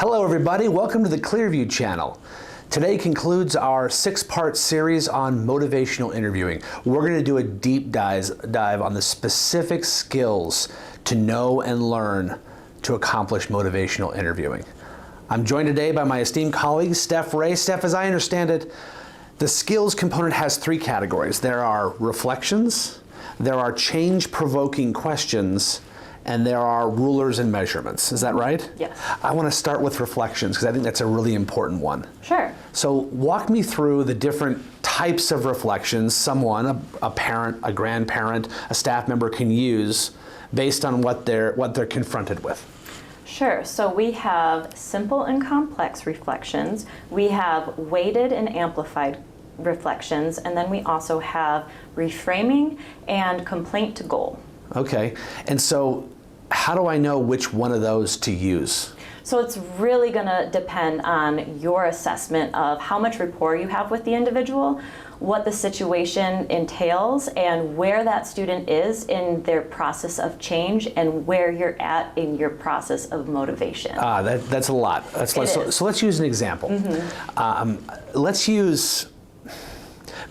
Hello everybody, welcome to the Clearview channel. Today concludes our 6-part series on motivational interviewing. We're going to do a deep dive on the specific skills to know and learn to accomplish motivational interviewing. I'm joined today by my esteemed colleague, Steph Ray. Steph, as I understand it, the skills component has 3 categories. There are reflections, there are change-provoking questions, and there are rulers and measurements. Is that right? Yes. I want to start with reflections because I think that's a really important one. Sure. So walk me through the different types of reflections someone, a parent, a grandparent, a staff member can use based on what they're confronted with. Sure. So we have simple and complex reflections. We have weighted and amplified reflections, and then we also have reframing and complaint to goal. Okay. And so how do I know which one of those to use? So it's really going to depend on your assessment of how much rapport you have with the individual, what the situation entails, and where that student is in their process of change and where you're at in your process of motivation. That's a lot. So let's use an example. Mm-hmm. Let's use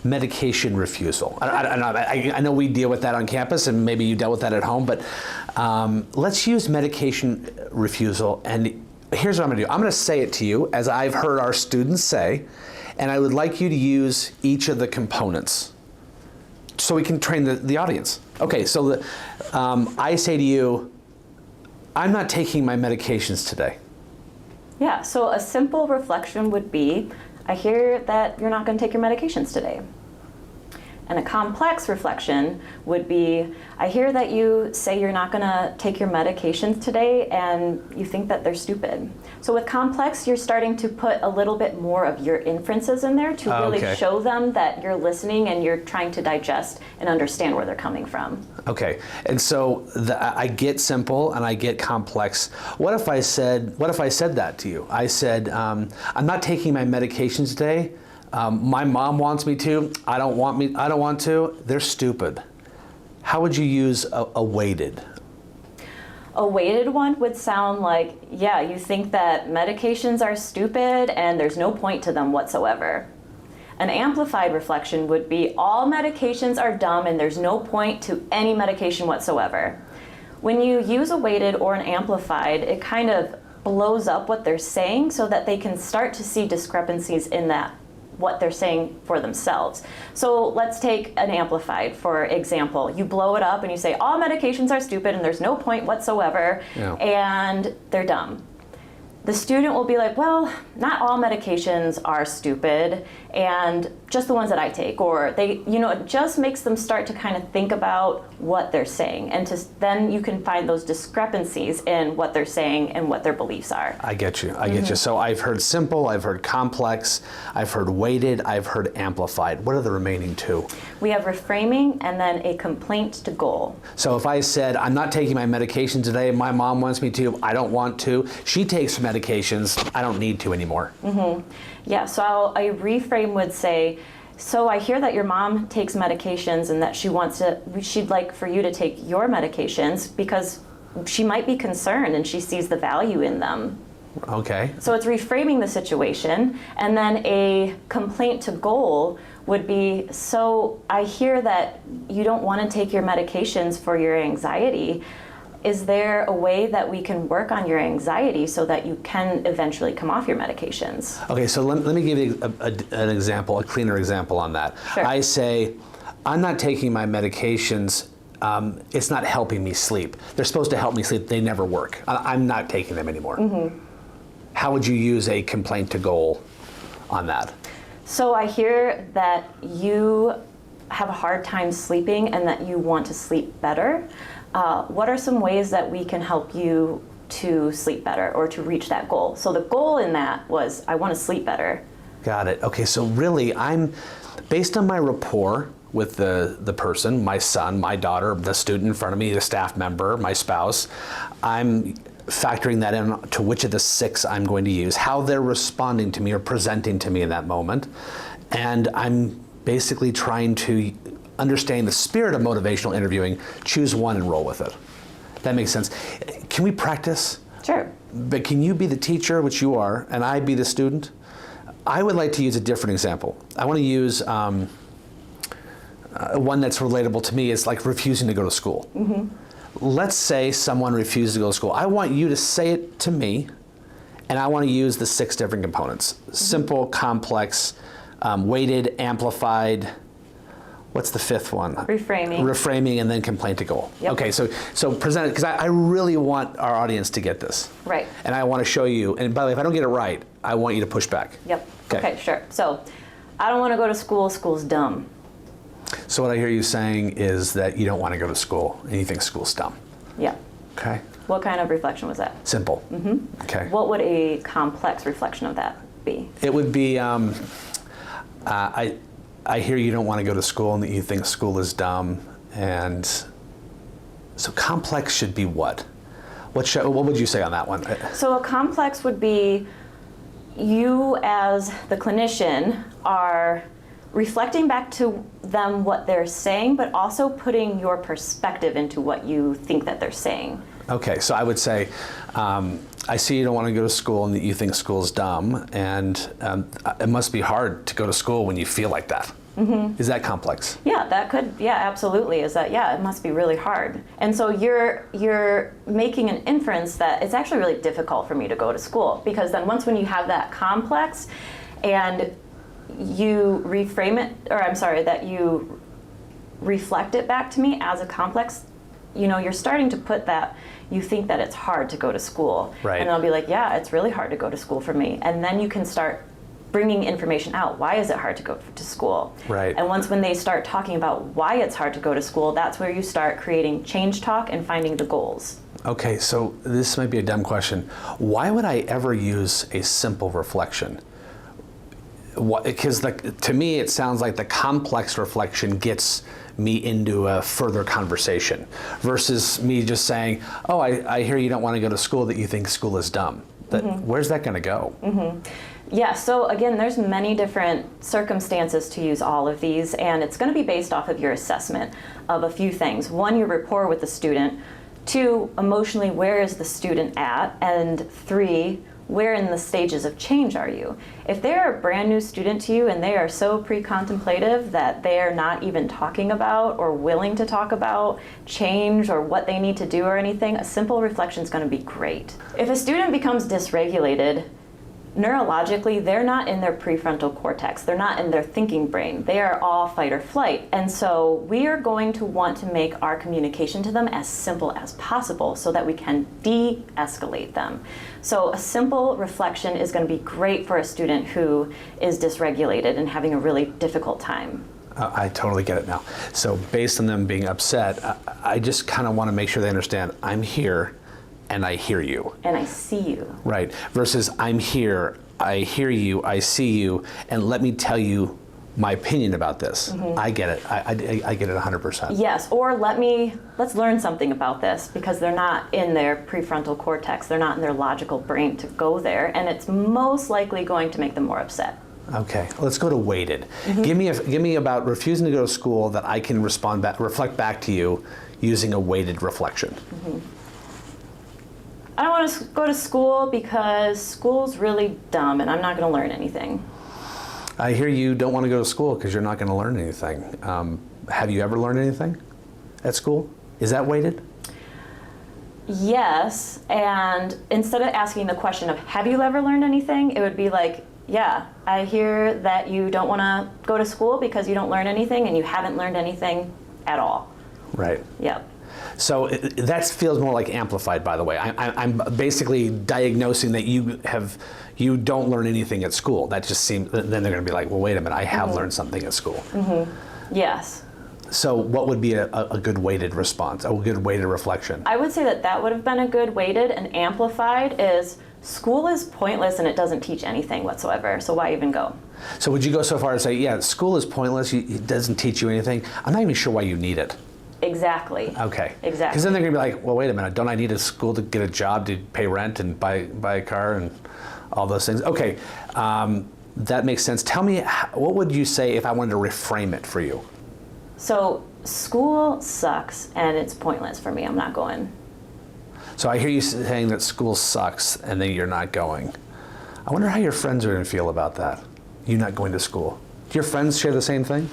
medication refusal. I know we deal with that on campus, and maybe you dealt with that at home, but let's use medication refusal. And here's what I'm gonna do. I'm gonna say it to you as I've heard our students say, and I would like you to use each of the components so we can train the audience. Okay, so I say to you, I'm not taking my medications today. Yeah, so a simple reflection would be, I hear that you're not going to take your medications today. And a complex reflection would be, I hear that you say you're not going to take your medications today and you think that they're stupid. So with complex, you're starting to put a little bit more of your inferences in there to really show them that you're listening and you're trying to digest and understand where they're coming from. Okay, and so I get simple and I get complex. What if I said that to you? I said, I'm not taking my medications today. My mom wants me to. I don't want to. They're stupid. How would you use a weighted? A weighted one would sound like, yeah, you think that medications are stupid and there's no point to them whatsoever. An amplified reflection would be, all medications are dumb and there's no point to any medication whatsoever. When you use a weighted or an amplified, it kind of blows up what they're saying so that they can start to see discrepancies in that, what they're saying for themselves. So let's take an amplified, for example. You blow it up and you say, all medications are stupid and there's no point whatsoever, and they're dumb. The student will be like, well, not all medications are stupid, and just the ones that I take, or it just makes them start to kind of think about what they're saying, and then you can find those discrepancies in what they're saying and what their beliefs are. I get you, I get you. So I've heard simple, I've heard complex, I've heard weighted, I've heard amplified. What are the remaining 2? We have reframing and then a complaint to goal. So if I said, I'm not taking my medication today, my mom wants me to, I don't want to, she takes medications, I don't need to anymore. Mm-hmm. Yeah, so a reframe would say, so I hear that your mom takes medications and that she'd like for you to take your medications because she might be concerned and she sees the value in them. Okay. So it's reframing the situation. And then a complaint to goal would be, so I hear that you don't want to take your medications for your anxiety. Is there a way that we can work on your anxiety so that you can eventually come off your medications? Okay, so let me give you an example, a cleaner example on that. Sure. I say, I'm not taking my medications. It's not helping me sleep. They're supposed to help me sleep. They never work. I'm not taking them anymore. Mm-hmm. How would you use a complaint to goal on that? So I hear that you have a hard time sleeping and that you want to sleep better. What are some ways that we can help you to sleep better or to reach that goal? So the goal in that was, I want to sleep better. Got it. Okay, so really I'm, based on my rapport with the person, my son, my daughter, the student in front of me, the staff member, my spouse, I'm factoring that in to which of the 6 I'm going to use, how they're responding to me or presenting to me in that moment. And I'm basically trying to understand the spirit of motivational interviewing, choose one and roll with it. That makes sense. Can we practice? Sure. but can you be the teacher, which you are, and I be the student? I would like to use a different example. I want to use one that's relatable to me. Is like refusing to go to school. Let's say someone refuses to go to school. I want you to say it to me, and I want to use the 6 different components. Simple, complex, weighted, amplified. What's the 5th one? Reframing. Reframing, and then complaint to goal. Yep. Okay, so present it, because I really want our audience to get this. Right. And I want to show you, and by the way, if I don't get it right, I want you to push back. Yep. Okay, sure. So, I don't want to go to school. School's dumb. So what I hear you saying is that you don't want to go to school, and you think school's dumb. Yeah. Okay. What kind of reflection was that? Simple. Okay. What would a complex reflection of that be? It would be, I hear you don't want to go to school and that you think school is dumb, and so complex should be what? What would you say on that one? So a complex would be you as the clinician are reflecting back to them what they're saying, but also putting your perspective into what you think that they're saying. Okay, so I would say, I see you don't want to go to school and that you think school's dumb, and it must be hard to go to school when you feel like that. Is that complex? Yeah, that could, absolutely. Is that, it must be really hard. And so you're making an inference that it's actually really difficult for me to go to school, because then once when you have that complex and you reframe it, that you reflect it back to me as a complex, you're starting to put that, you think that it's hard to go to school. Right. And I'll be like, yeah, it's really hard to go to school for me. And then you can start bringing information out. Why is it hard to go to school? Right. And when they start talking about why it's hard to go to school, that's where you start creating change talk and finding the goals. Okay, so this might be a dumb question. Why would I ever use a simple reflection? Because to me, it sounds like the complex reflection gets me into a further conversation versus me just saying, oh, I hear you don't want to go to school, that you think school is dumb. Where's that going to go? Yeah, so again, there's many different circumstances to use all of these, and it's going to be based off of your assessment of a few things. 1, your rapport with the student. 2, emotionally, where is the student at? And 3, where in the stages of change are you? If they're a brand new student to you and they are so pre-contemplative that they are not even talking about or willing to talk about change or what they need to do or anything, a simple reflection is going to be great. If a student becomes dysregulated, neurologically, they're not in their prefrontal cortex. They're not in their thinking brain. They are all fight or flight. And so we are going to want to make our communication to them as simple as possible so that we can de-escalate them. So a simple reflection is going to be great for a student who is dysregulated and having a really difficult time. I totally get it now. So based on them being upset, I just kind of want to make sure they understand I'm here and I hear you. And I see you. Right. Versus I'm here, I hear you, I see you, and let me tell you my opinion about this. I get it. I get it 100%. Yes, or let's learn something about this, because they're not in their prefrontal cortex. They're not in their logical brain to go there, and it's most likely going to make them more upset. Okay, let's go to weighted. Give me about refusing to go to school that I can reflect back to you using a weighted reflection. I don't want to go to school because school's really dumb and I'm not going to learn anything. I hear you don't want to go to school because you're not going to learn anything. Have you ever learned anything at school? Is that weighted? Yes, and instead of asking the question of have you ever learned anything, it would be like, yeah, I hear that you don't want to go to school because you don't learn anything and you haven't learned anything at all. Right. Yep. So that feels more like amplified, by the way. I'm basically diagnosing that you don't learn anything at school. That just seems, then they're going to be like, well, wait a minute, I have learned something at school. Yes. So what would be a good weighted response, a good weighted reflection? I would say that would have been a good weighted, and amplified is school is pointless and it doesn't teach anything whatsoever, so why even go? So would you go so far as say, yeah, school is pointless, it doesn't teach you anything. I'm not even sure why you need it. Exactly. Okay. Exactly. Because then they're going to be like, well, wait a minute, don't I need a school to get a job, to pay rent and buy a car and all those things? Okay, that makes sense. Tell me, what would you say if I wanted to reframe it for you? So school sucks and it's pointless for me. I'm not going. So I hear you saying that school sucks and then you're not going. I wonder how your friends are going to feel about that, you not going to school. Do your friends share the same thing?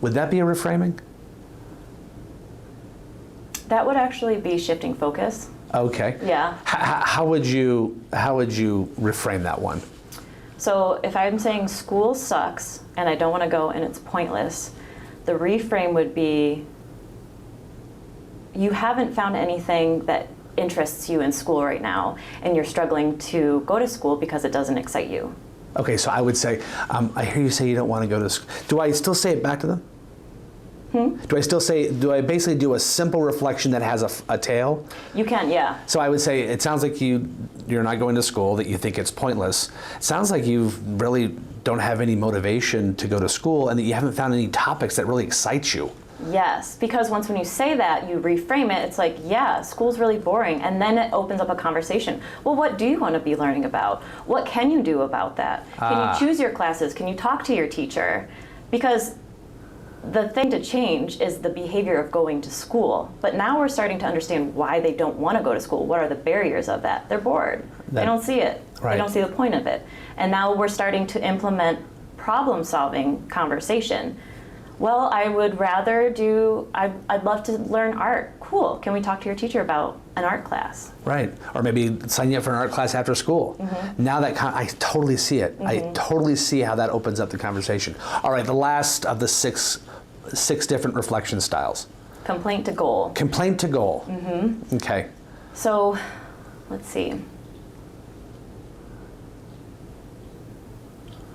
Would that be a reframing? That would actually be shifting focus. Okay. Yeah. How would you reframe that one? So if I'm saying school sucks and I don't want to go and it's pointless, the reframe would be, you haven't found anything that interests you in school right now, and you're struggling to go to school because it doesn't excite you. Okay, so I would say, I hear you say you don't want to go to school. Do I still say it back to them? Do I basically do a simple reflection that has a tail? You can, yeah. So I would say, it sounds like you're not going to school, that you think it's pointless. It sounds like you really don't have any motivation to go to school, and that you haven't found any topics that really excite you. Yes, because when you say that, you reframe it, it's like, yeah, school's really boring, and then it opens up a conversation. Well, what do you want to be learning about? What can you do about that? Can you choose your classes? Can you talk to your teacher? Because the thing to change is the behavior of going to school. But now we're starting to understand why they don't want to go to school. What are the barriers of that? They're bored. They don't see it. Right. They don't see the point of it. And now we're starting to implement problem-solving conversation. Well, I would rather I'd love to learn art. Cool. Can we talk to your teacher about an art class? Right. Or maybe sign you up for an art class after school. Now that I totally see it. I totally see how that opens up the conversation. All right, the last of the six different reflection styles. Complaint to goal. Complaint to goal. Okay. So, let's see.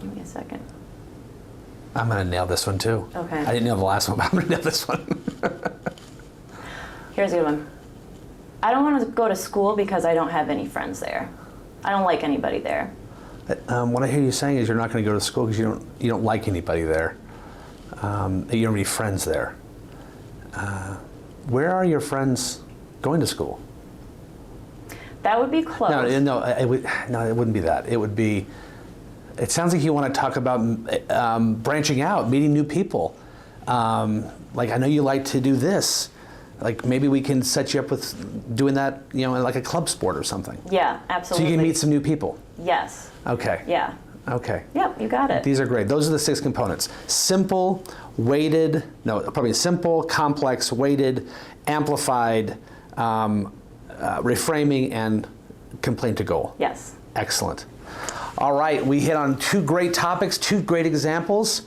Give me a second. I'm going to nail this one too. Okay. I didn't nail the last one, but I'm going to nail this one. Here's a good one. I don't want to go to school because I don't have any friends there. I don't like anybody there. What I hear you saying is you're not going to go to school because you don't like anybody there. You don't have any friends there. Where are your friends going to school? That would be close. No, it wouldn't be that. It would be. It sounds like you want to talk about branching out, meeting new people. Like, I know you like to do this. Like, maybe we can set you up with doing that, in like a club sport or something. Yeah, absolutely. So you can meet some new people. Yes. Okay. Yeah. Okay. Yep, you got it. These are great. Those are the 6 components. Simple, simple, complex, weighted, amplified, reframing, and complaint to goal. Yes. Excellent. All right, we hit on 2 great topics, 2 great examples.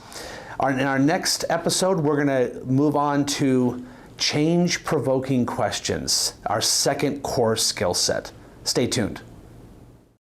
In our next episode, we're going to move on to change-provoking questions, our second core skill set. Stay tuned.